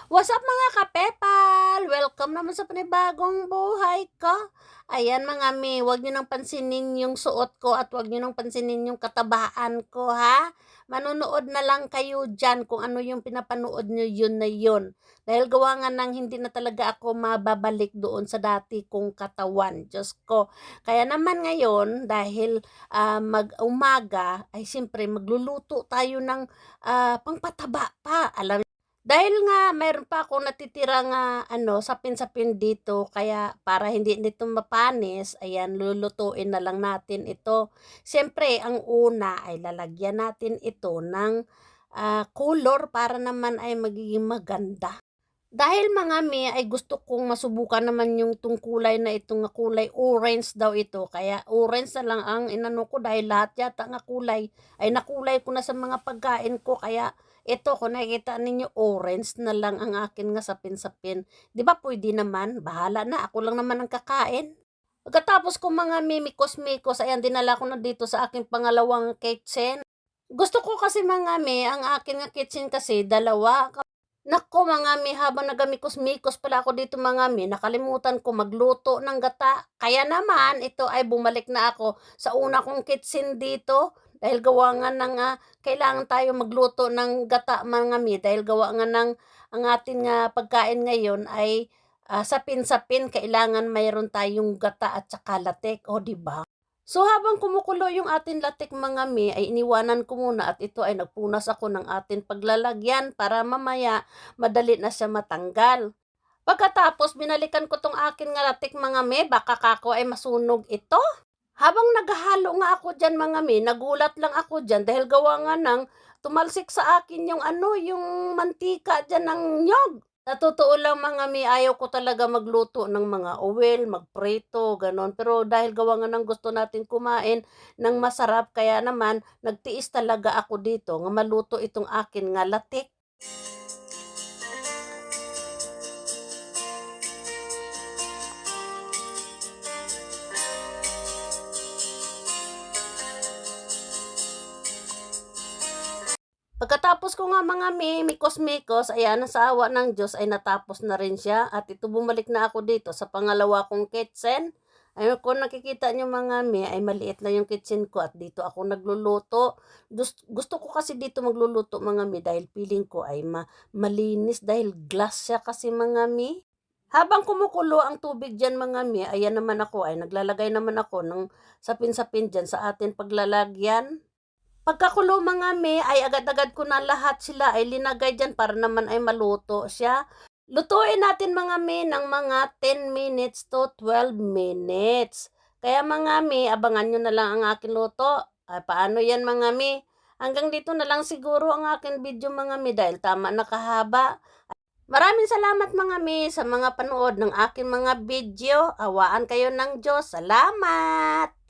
What's up mga kapepal? Welcome naman sa panibagong buhay ko. Ayan mga mi, huwag nyo nang pansinin yung suot ko at huwag nyo nang pansinin yung katabaan ko ha. Manunood na lang kayo dyan kung ano yung pinapanood nyo yun na yun. Dahil gawa nga nang hindi na talaga ako mababalik doon sa dati kong katawan. Diyos ko. Kaya naman ngayon, dahil mag-umaga, ay siyempre magluluto tayo ng pangpataba pa. Dahil nga mayroon pa akong natitirang sapin-sapin dito kaya para hindi nito mapanis, ayan lulutuin na lang natin ito. Siyempre ang una ay lalagyan natin ito ng color para naman ay magiging maganda. Dahil mga mi ay gusto kong masubukan naman yung kulay na itong kulay orange daw ito. Kaya orange na lang ang inano ko dahil lahat yata nga kulay ay nakulay ko na sa mga pagkain ko. Kaya ito kung nakikita ninyo orange na lang ang akin nga sapin-sapin. Di ba pwede naman? Bahala na. Ako lang naman ang kakain. Pagkatapos ko mga mimikos-mikos, ayan dinala ko na dito sa aking pangalawang kitchen. Gusto ko kasi mga mi, ang akin nga kitchen kasi dalawa. Naku mga mi, habang nagamikos-mikos pala ako dito mga mi, nakalimutan ko magluto ng gata. Kaya naman, ito ay bumalik na ako sa una kong kitchen dito. Dahil gawa nga ng kailangan tayo magluto ng gata mga mi. Dahil gawa nga ng ang ating pagkain ngayon ay sapin-sapin. Kailangan mayroon tayong gata at saka latek. O diba? So habang kumukulo yung ating latik mga mi, ay iniwanan ko muna at ito ay nagpunas ako ng ating paglalagyan para mamaya madali na siya matanggal. Pagkatapos binalikan ko tong akin nga latik mga mi, baka kako ay masunog ito. Habang naghahalo nga ako dyan mga mi, nagulat lang ako dyan dahil gawa nga ng tumalsik sa akin yung yung mantika dyan ng nyog. Sa totoo lang mga mi, ayaw ko talaga magluto ng mga oil, magprito, ganon. Pero dahil gawa nga ng gusto natin kumain ng masarap, kaya naman nagtiis talaga ako dito nga maluto itong akin nga latik. Pagkatapos ko nga mga mikos-mikos, ayan, sa awa ng Diyos ay natapos na rin siya. At ito bumalik na ako dito sa pangalawa kong kitchen. Ayun, kung nakikita nyo mga ay maliit lang yung kitchen ko at dito ako nagluluto. Gusto ko kasi dito magluluto mga dahil feeling ko ay malinis dahil glass siya kasi mga Habang kumukulo ang tubig dyan mga ayan naman ako ay naglalagay naman ako ng sapin-sapin dyan sa atin paglalagyan. Pagkakulo mga ay agad-agad ko na lahat sila ay linagay dyan para naman ay maluto siya. Lutuin natin mga ng mga 10 minutes to 12 minutes. Kaya mga abangan nyo na lang ang akin luto. Ay, paano yan mga Hanggang dito na lang siguro ang akin video mga dahil tama na kahaba. Maraming salamat mga sa mga panood ng akin mga video. Awaan kayo ng Diyos. Salamat!